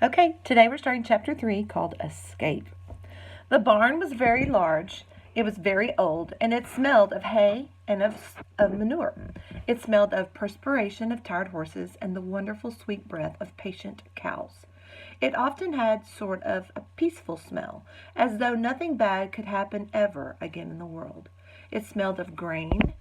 Okay, today we're starting chapter 3 called Escape. The barn was very large, it was very old, and it smelled of hay and of manure. It smelled of perspiration of tired horses and the wonderful sweet breath of patient cows. It often had sort of a peaceful smell, as though nothing bad could happen ever again in the world. It smelled of grain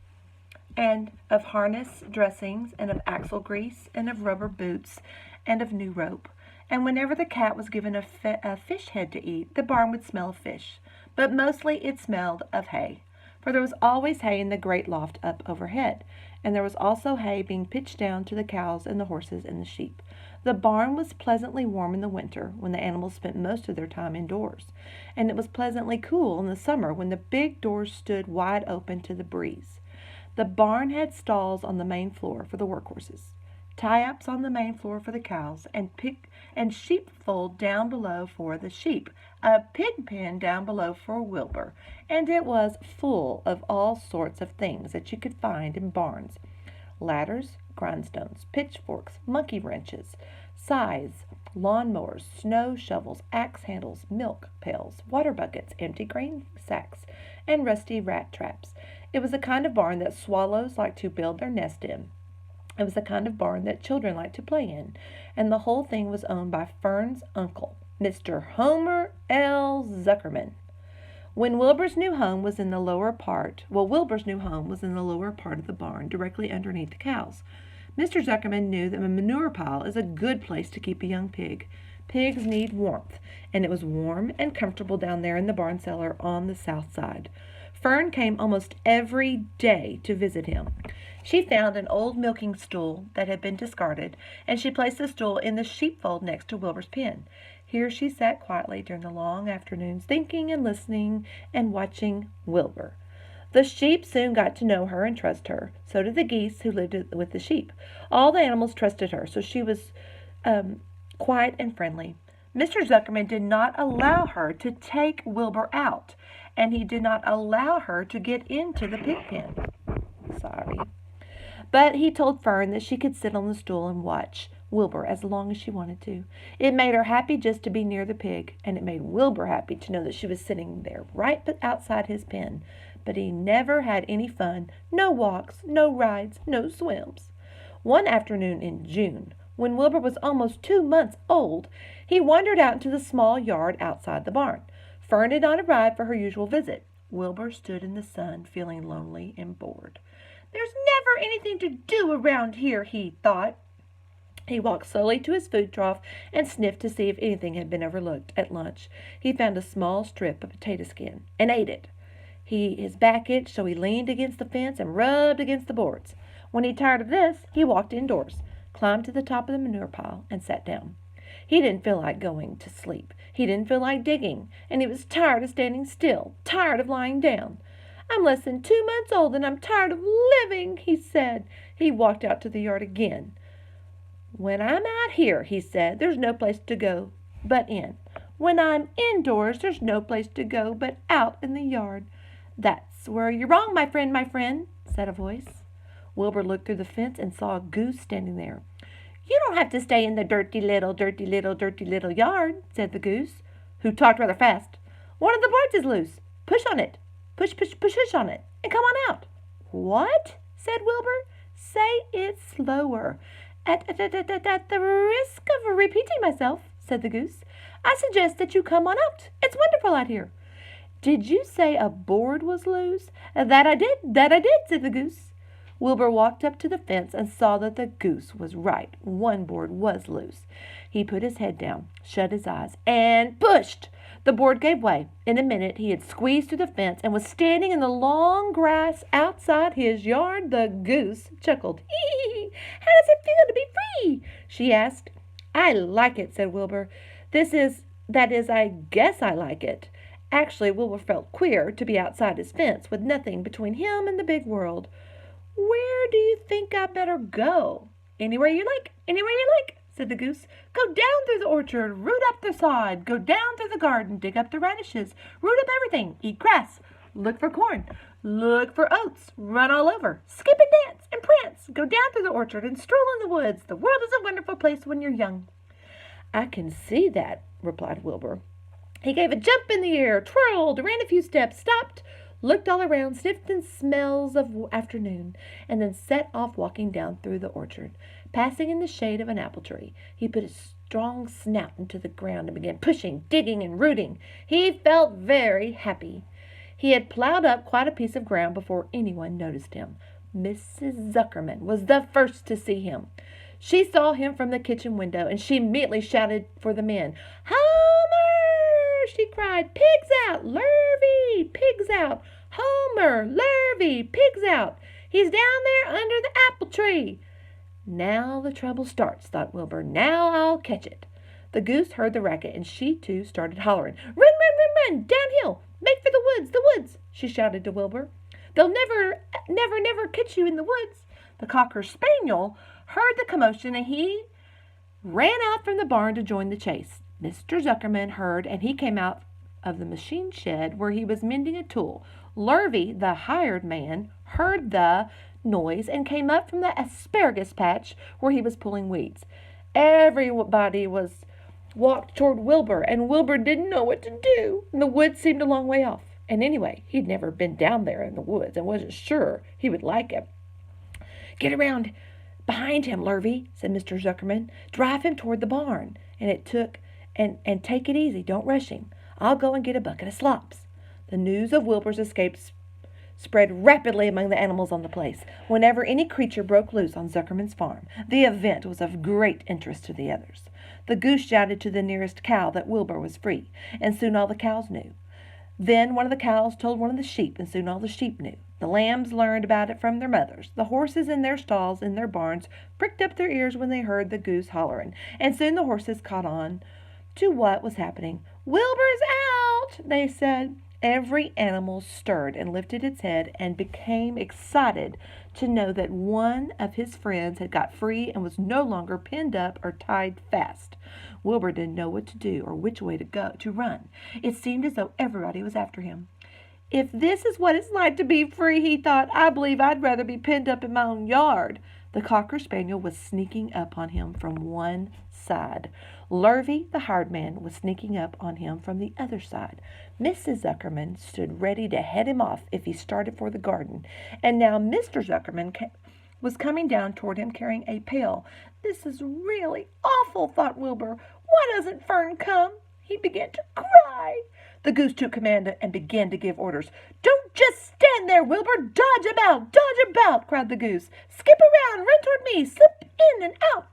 and of harness dressings and of axle grease and of rubber boots and of new rope. And whenever the cat was given a fish head to eat, the barn would smell of fish. But mostly it smelled of hay, for there was always hay in the great loft up overhead, and there was also hay being pitched down to the cows and the horses and the sheep. The barn was pleasantly warm in the winter, when the animals spent most of their time indoors, and it was pleasantly cool in the summer, when the big doors stood wide open to the breeze. The barn had stalls on the main floor for the work horses, tie-ups on the main floor for the cows, and sheepfold down below for the sheep, a pig pen down below for Wilbur, and it was full of all sorts of things that you could find in barns: ladders, grindstones, pitchforks, monkey wrenches, scythes, lawn mowers, snow shovels, axe handles, milk pails, water buckets, empty grain sacks, and rusty rat traps. It was a kind of barn that swallows like to build their nest in. It was the kind of barn that children like to play in, and the whole thing was owned by Fern's uncle, Mr. Homer L. Zuckerman. Wilbur's new home was in the lower part of the barn, directly underneath the cows. Mr. Zuckerman knew that a manure pile is a good place to keep a young pig. Pigs need warmth, and it was warm and comfortable down there in the barn cellar on the south side. Fern came almost every day to visit him. She found an old milking stool that had been discarded, and she placed the stool in the sheepfold next to Wilbur's pen. Here she sat quietly during the long afternoons, thinking and listening and watching Wilbur. The sheep soon got to know her and trust her. So did the geese who lived with the sheep. All the animals trusted her, so she was quiet and friendly. Mr. Zuckerman did not allow her to take Wilbur out, and he did not allow her to get into the pig pen. Sorry. But he told Fern that she could sit on the stool and watch Wilbur as long as she wanted to. It made her happy just to be near the pig, and it made Wilbur happy to know that she was sitting there right outside his pen. But he never had any fun, no walks, no rides, no swims. One afternoon in June, when Wilbur was almost 2 months old, he wandered out into the small yard outside the barn. Fern had not arrived for her usual visit. Wilbur stood in the sun, feeling lonely and bored. "There's never anything to do around here," he thought. He walked slowly to his food trough and sniffed to see if anything had been overlooked at lunch. He found a small strip of potato skin and ate it. His back itched, so he leaned against the fence and rubbed against the boards. When he tired of this, he walked indoors, climbed to the top of the manure pile, and sat down. He didn't feel like going to sleep. He didn't feel like digging, and he was tired of standing still, tired of lying down. "I'm less than 2 months old, and I'm tired of living," he said. He walked out to the yard again. "When I'm out here," he said, "there's no place to go but in. When I'm indoors, there's no place to go but out in the yard." "That's where you're wrong, my friend," said a voice. Wilbur looked through the fence and saw a goose standing there. "You don't have to stay in the dirty little yard," said the goose, who talked rather fast. "One of the boards is loose. Push on it. Push on it, and come on out." "What?" said Wilbur. "Say it slower." At the risk of repeating myself," said the goose, "I suggest that you come on out. It's wonderful out here." "Did you say a board was loose?" That I did, said the goose. Wilbur walked up to the fence and saw that the goose was right. One board was loose. He put his head down, shut his eyes, and pushed. The board gave way. In a minute he had squeezed through the fence and was standing in the long grass outside his yard. The goose chuckled. "Hee! How does it feel to be free?" she asked. "I like it," said Wilbur. That is, I guess I like it." Actually, Wilbur felt queer to be outside his fence with nothing between him and the big world. "Where do you think I better go?" Anywhere you like, said the goose. "Go down through the orchard, root up the sod, go down through the garden, dig up the radishes, root up everything, eat grass, look for corn, look for oats, run all over, skip and dance and prance, go down through the orchard and stroll in the woods. The world is a wonderful place when you're young." "I can see that," replied Wilbur. He gave a jump in the air, twirled, ran a few steps, stopped, looked all around, sniffed the smells of afternoon, and then set off walking down through the orchard. Passing in the shade of an apple tree, he put his strong snout into the ground and began pushing, digging, and rooting. He felt very happy. He had plowed up quite a piece of ground before anyone noticed him. Mrs. Zuckerman was the first to see him. She saw him from the kitchen window, and she immediately shouted for the men. "Homer!" she cried. "Pigs out! Lurvy! Pigs out! Homer! Lurvy! Pigs out! He's down there under the apple tree!" "Now the trouble starts," thought Wilbur. "Now I'll catch it." The goose heard the racket, and she, too, started hollering. "Run, run, run, run! Downhill! Make for the woods, the woods!" she shouted to Wilbur. "They'll never catch you in the woods." The Cocker Spaniel heard the commotion, and he ran out from the barn to join the chase. Mr. Zuckerman heard, and he came out of the machine shed where he was mending a tool. Lurvy, the hired man, heard the noise and came up from the asparagus patch where he was pulling weeds. Everybody walked toward Wilbur, and Wilbur didn't know what to do. The woods seemed a long way off, and anyway, he'd never been down there in the woods and wasn't sure he would like it. "Get around behind him, Lurvy," said Mr. Zuckerman. "Drive him toward the barn, and take it easy. Don't rush him. I'll go and get a bucket of slops." The news of Wilbur's escape spread rapidly among the animals on the place. Whenever any creature broke loose on Zuckerman's farm, the event was of great interest to the others. The goose shouted to the nearest cow that Wilbur was free, and soon all the cows knew. Then one of the cows told one of the sheep, and soon all the sheep knew. The lambs learned about it from their mothers. The horses in their stalls, in their barns, pricked up their ears when they heard the goose hollering, and soon the horses caught on to what was happening. "Wilbur's out," they said. Every animal stirred and lifted its head and became excited to know that one of his friends had got free and was no longer pinned up or tied fast. Wilbur didn't know what to do or which way to run. It seemed as though everybody was after him. "If this is what it's like to be free," he thought, "I believe I'd rather be pinned up in my own yard." The Cocker Spaniel was sneaking up on him from one side. Lurvy, the hired man, was sneaking up on him from the other side. Mrs. Zuckerman stood ready to head him off if he started for the garden. And now Mr. Zuckerman was coming down toward him carrying a pail. "This is really awful," thought Wilbur. "Why doesn't Fern come?" He began to cry. The goose took command and began to give orders. "Don't just stand there, Wilbur. Dodge about, cried the goose. "Skip around, run toward me, slip in and out,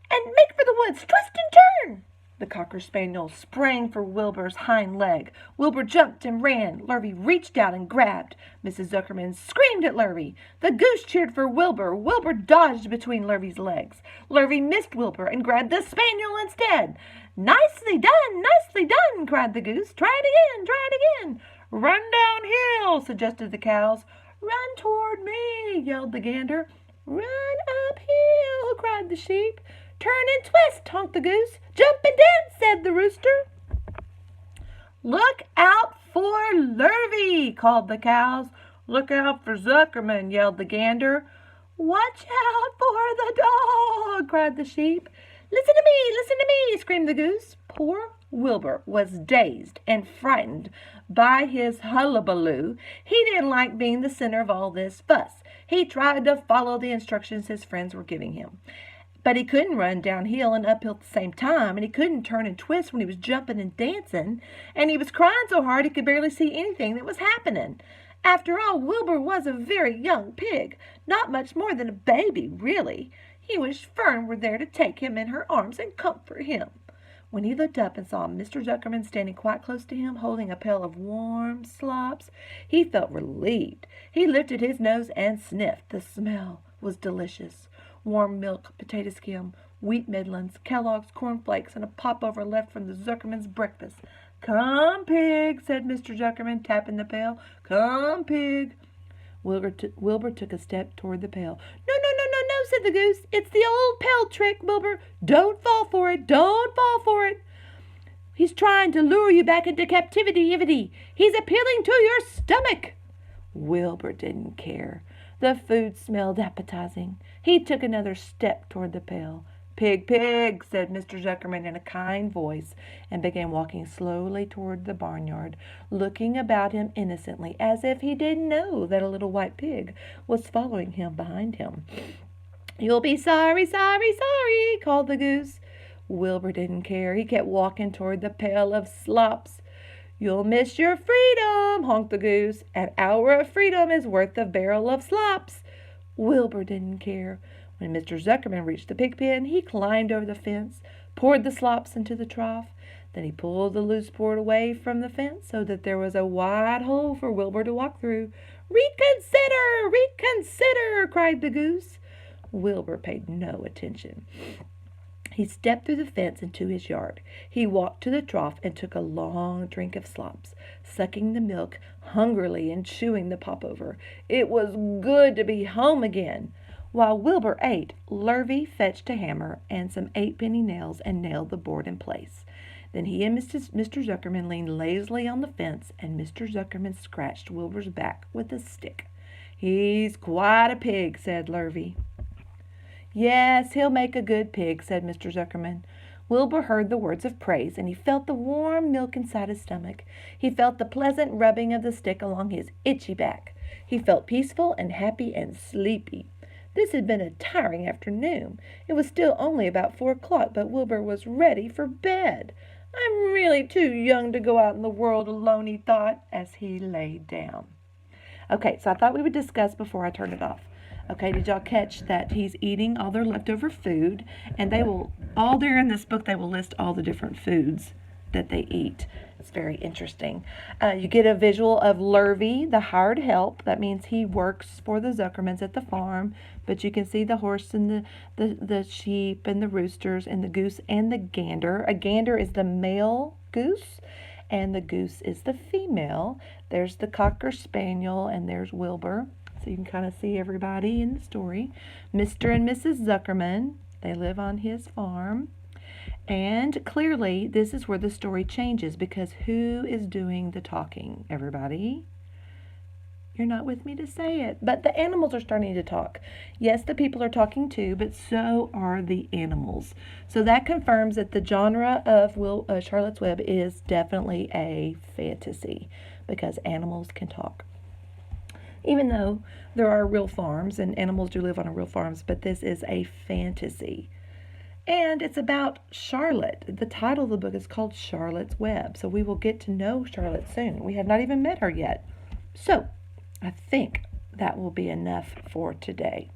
and make for the woods, twist and turn." The Cocker Spaniel sprang for Wilbur's hind leg. Wilbur jumped and ran. Lurvy reached out and grabbed. Mrs. Zuckerman screamed at Lurvy. The goose cheered for Wilbur. Wilbur dodged between Lurvy's legs. Lurvy missed Wilbur and grabbed the spaniel instead. Nicely done, cried the goose. Try it again. "Run downhill," suggested the cows. "Run toward me," yelled the gander. "Run uphill," cried the sheep. "Turn and twist," honked the goose. "Jump and dance," said the rooster. "Look out for Lurvy," called the cows. "Look out for Zuckerman," yelled the gander. "Watch out for the dog," cried the sheep. Listen to me, screamed the goose. Poor Wilbur was dazed and frightened by his hullabaloo. He didn't like being the center of all this fuss. He tried to follow the instructions his friends were giving him. But he couldn't run downhill and uphill at the same time, and he couldn't turn and twist when he was jumping and dancing, and he was crying so hard he could barely see anything that was happening. After all, Wilbur was a very young pig, not much more than a baby, really. He wished Fern were there to take him in her arms and comfort him. When he looked up and saw Mr. Zuckerman standing quite close to him, holding a pail of warm slops, he felt relieved. He lifted his nose and sniffed. The smell was delicious. Warm milk, potato skim, wheat midlands, Kellogg's cornflakes, and a popover left from the Zuckerman's breakfast. "Come, pig," said Mr. Zuckerman, tapping the pail. "Come, pig." Wilbur took a step toward the pail. No, said the goose. "It's the old pail trick, Wilbur. Don't fall for it. He's trying to lure you back into captivity. He's appealing to your stomach." Wilbur didn't care. The food smelled appetizing. He took another step toward the pail. Pig, pig, said Mr. Zuckerman in a kind voice, and began walking slowly toward the barnyard, looking about him innocently, as if he didn't know that a little white pig was following him behind him. "You'll be sorry, sorry, sorry," called the goose. Wilbur didn't care. He kept walking toward the pail of slops. "You'll miss your freedom," honked the goose. "An hour of freedom is worth a barrel of slops." Wilbur didn't care. When Mr. Zuckerman reached the pig pen, he climbed over the fence, poured the slops into the trough. Then he pulled the loose board away from the fence so that there was a wide hole for Wilbur to walk through. "Reconsider! Reconsider!" cried the goose. Wilbur paid no attention. He stepped through the fence into his yard. He walked to the trough and took a long drink of slops, sucking the milk hungrily and chewing the popover. It was good to be home again. While Wilbur ate, Lurvy fetched a hammer and some 8-penny nails and nailed the board in place. Then he and Mr. Zuckerman leaned lazily on the fence, and Mr. Zuckerman scratched Wilbur's back with a stick. "He's quite a pig," said Lurvy. "Yes, he'll make a good pig," said Mr. Zuckerman. Wilbur heard the words of praise, and he felt the warm milk inside his stomach. He felt the pleasant rubbing of the stick along his itchy back. He felt peaceful and happy and sleepy. This had been a tiring afternoon. It was still only about 4 o'clock, but Wilbur was ready for bed. "I'm really too young to go out in the world alone," he thought as he lay down. Okay, so I thought we would discuss before I turn it off. Okay, did y'all catch that he's eating all their leftover food? And they will, all there in this book, they will list all the different foods that they eat. It's very interesting. You get a visual of Lurvy, the hired help. That means he works for the Zuckermans at the farm. But you can see the horse and the sheep and the roosters and the goose and the gander. A gander is the male goose, and the goose is the female. There's the Cocker Spaniel, and there's Wilbur. So you can kind of see everybody in the story. Mr. and Mrs. Zuckerman, they live on his farm. And clearly, this is where the story changes, because who is doing the talking? Everybody? You're not with me to say it, but the animals are starting to talk. Yes, the people are talking too, but so are the animals. So that confirms that the genre of Charlotte's Web is definitely a fantasy, because animals can talk. Even though there are real farms and animals do live on real farms, but this is a fantasy. And it's about Charlotte. The title of the book is called Charlotte's Web. So we will get to know Charlotte soon. We have not even met her yet. So I think that will be enough for today.